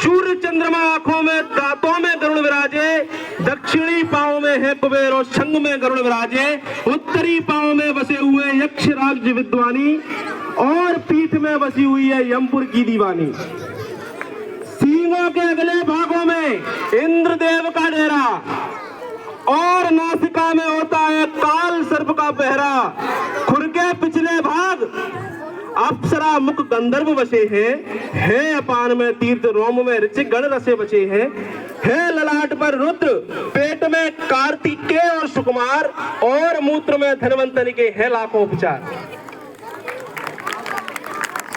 सूर्य चंद्रमा आंखों में, दांतों में गरुड़ विराजे, दक्षिणी पांव में है कुबेर और शंख में गरुड़ विराजे, उत्तरी पांव में बसे हुए यक्ष राज विद्वानी और पीठ में बसी हुई है यमपुर की दीवानी। सींगों के अगले भागों में इंद्रदेव का डेरा और नासिका में होता है काल सर्प का पहरा। खुर के पिछले भाग अप्सरा मुख गंधर्व बसे हैं, है अपान में तीर्थ रोम में ऋचिक गण रसे बचे हैं, है ललाट पर रुद्र, पेट में कार्तिकेय और सुकुमार और मूत्र में धनवंतरी के है लाखों उपचार।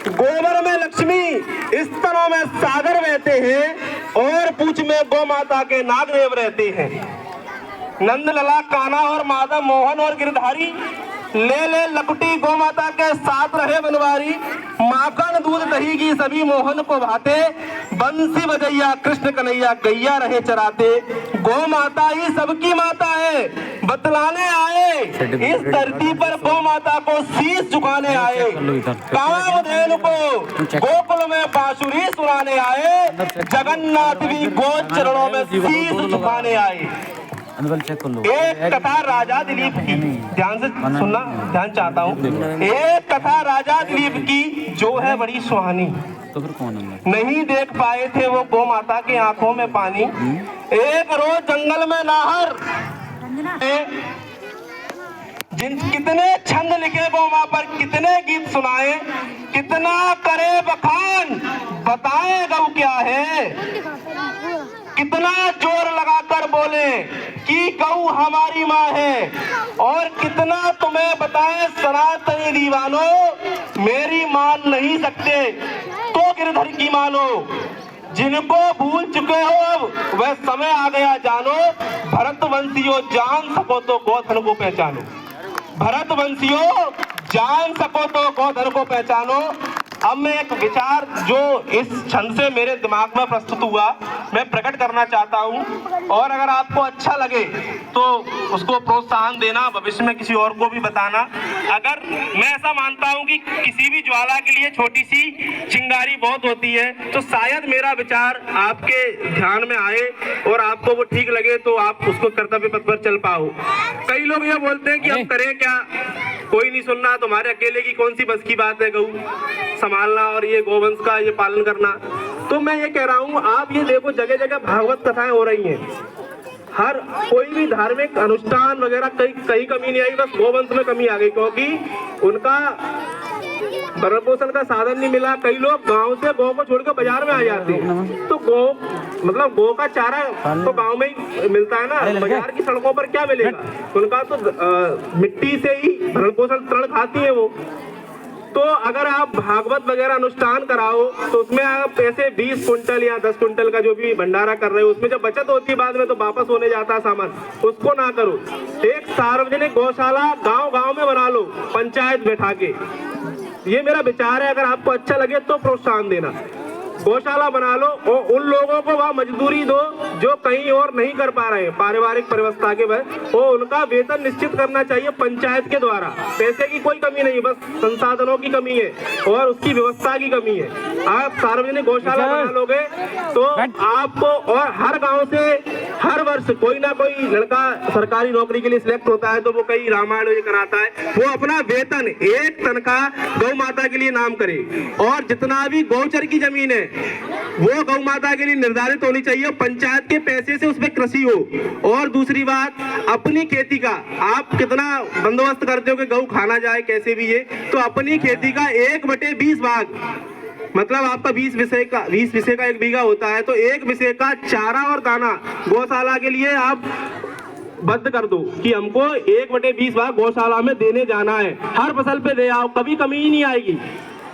गोबर में लक्ष्मी, स्तनों में सागर बहते हैं और पूंछ में गौ माता के नागदेव रहते हैं। नंद लला कान्हा और माधव मोहन और गिरधारी, ले ले लकुटी गौ माता के साथ रहे बनवारी। माखन दूध दही की सभी मोहन को भाते, बंसी बजैया कृष्ण कन्हैया गैया रहे चराते। गौ माता ही सबकी माता है, बतलाने आए इस धरती पर गौ माता को शीश झुकाने आए। कामधेनु को गोकुल में बांसुरी सुनाने आए, जगन्नाथ भी गो चरणों में शीश झुकाने आए। एक कथा राजा दिलीप की, ध्यान से सुनना, ध्यान चाहता हूँ। एक कथा राजा दिलीप की जो है बड़ी सुहानी। तो फिर कौन है? नहीं देख पाए थे वो गौ माता की आंखों में पानी। एक रोज जंगल में नाहर कितने छंद लिखे गौ माँ पर, कितने गीत सुनाए, कितना करे बखान, बताए गौ क्या है, कितना जोर लगाकर बोले कि गौ हमारी माँ है, और कितना तुम्हें बताए सनातनी दीवानों मेरी मान नहीं सकते तो गिरधर की मानो। जिनको भूल चुके हो अब वह समय आ गया जानो, भरतवंशियों जान सको तो गौधन को पहचानो। भरतवंशियों जान सको तो गौधन को पहचानो। अब मैं एक विचार जो इस क्षण से मेरे दिमाग में प्रस्तुत हुआ मैं प्रकट करना चाहता हूं, और अगर आपको अच्छा लगे तो उसको प्रोत्साहन देना, भविष्य में किसी और को भी बताना। अगर मैं ऐसा मानता हूं कि किसी भी ज्वाला के लिए छोटी सी चिंगारी बहुत होती है, तो शायद मेरा विचार आपके ध्यान में आए और आपको वो ठीक लगे तो आप उसको कर्तव्य पथ पर चल पाओ। कई लोग ये बोलते हैं कि हम करें क्या, कोई नहीं सुनना, तुम्हारे अकेले की कौन सी बस की बात है गऊ संभालना और ये गोवंश का ये पालन करना। तो मैं ये कह रहा हूँ, आप ये देखो जगह जगह भागवत कथाएं हो रही हैं, हर कोई भी धार्मिक अनुष्ठान वगैरह कहीं कमी नहीं आई, बस गोवंश में कमी आ गई क्योंकि उनका भरण पोषण का साधन नहीं मिला। कई लोग गांव से गौ को छोड़कर बाजार में आ जाते हैं, तो गौ मतलब गौ का चारा तो गांव में ही मिलता है ना, बाजार की सड़कों पर क्या मिलेगा। उनका तो मिट्टी से ही भरण पोषण तृण खाती है वो। तो अगर आप भागवत वगैरह अनुष्ठान कराओ तो उसमें आप ऐसे 20 कुंटल या 10 कुंटल का जो भी भंडारा कर रहे हो उसमें जब बचत होती है बाद में तो वापस होने जाता है सामान, उसको ना करो। एक सार्वजनिक गौशाला गांव गांव में बना लो पंचायत बैठा के। ये मेरा विचार है, अगर आपको अच्छा लगे तो प्रोत्साहन देना। गौशाला बना लो और उन लोगों को वहाँ मजदूरी दो जो कहीं और नहीं कर पा रहे हैं पारिवारिक व्यवस्था के वजह, और उनका वेतन निश्चित करना चाहिए पंचायत के द्वारा। पैसे की कोई कमी नहीं, बस संसाधनों की कमी है और उसकी व्यवस्था की कमी है। आप सार्वजनिक गौशाला बना लोगे तो आपको, और हर गांव से हर वर्ष कोई ना कोई लड़का सरकारी नौकरी के लिए सिलेक्ट होता है तो वो कई रामायण ये कराता है, वो अपना वेतन एक तनख्वाह गौ माता के लिए नाम करे, और जितना भी गौचर की जमीन है वो गौ माता के लिए निर्धारित होनी चाहिए, पंचायत के पैसे से उसमें कृषि हो। और दूसरी बात, अपनी खेती का आप कितना बंदोबस्त करते हो कि गौ खाना जाए कैसे भी, ये तो अपनी खेती का 1/20 भाग, मतलब आपका 20 विषय का 1 बीघा होता है तो 1 विषय का चारा और दाना गौशाला के लिए आप बंद कर दो कि हमको 1/20 भाग गौशाला में देने जाना है। हर फसल पे दे आओ, कभी कमी ही नहीं आएगी,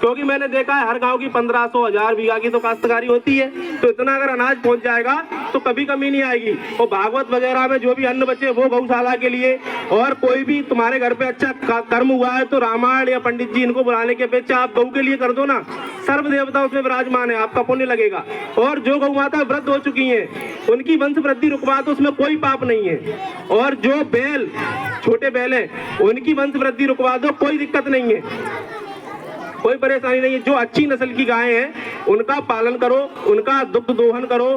क्योंकि मैंने देखा है हर गांव की 1500-1000 बीघा की तो काश्तकारी होती है, तो इतना अगर अनाज पहुंच जाएगा तो कभी कमी नहीं आएगी। और भागवत वगैरह में जो भी अन्न बचे वो गौशाला के लिए, और कोई भी तुम्हारे घर पे अच्छा कर्म हुआ है तो रामायण या पंडित जी इनको बुलाने के अपेक्षा आप गौ के लिए कर दो ना, सर्व देवता उसमें विराजमान है, आपका पुण्य लगेगा। और जो गौ माता वृद्ध हो चुकी हैं उनकी वंश वृद्धि रुकवा दो, उसमें कोई पाप नहीं है। और जो बैल छोटे बैल है उनकी वंश वृद्धि रुकवा दो, कोई दिक्कत नहीं है। कोई परेशानी नहीं है। जो अच्छी नस्ल की गायें हैं उनका पालन करो, उनका दुग्ध दोहन करो,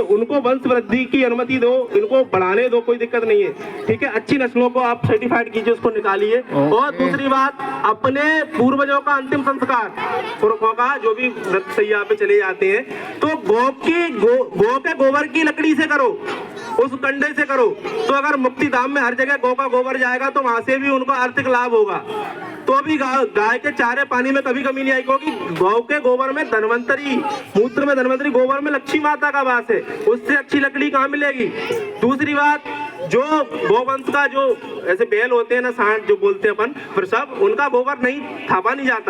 उनको वंश वृद्धि की अनुमति दो, इनको बढ़ाने दो, कोई दिक्कत नहीं है, ठीक है। अच्छी नस्लों को आप सर्टिफाइड कीजिए, उसको निकालिए। और दूसरी बात, अपने पूर्वजों का अंतिम संस्कार, पुरखों का जो भी सैया पे चले जाते हैं, तो गौ के गोबर की लकड़ी से करो, उस कंडे से करो। तो अगर मुक्ति धाम में हर जगह गौ का गोबर जाएगा तो वहां से भी उनको आर्थिक लाभ होगा। तो भी गाय के चारे पानी में कभी कमी नहीं आएगी, क्योंकि गौ के गोबर में धन्वंतरी, मूत्र में धन्वंतरी, गोबर में लक्ष्मी माता का वास है, उससे अच्छी लकड़ी कहाँ मिलेगी। दूसरी बात, जो गौवंश का जो ऐसे बैल होते हैं ना, सांड जो बोलते हैं अपन, फिर सब उनका गोबर नहीं थापा नहीं जाता।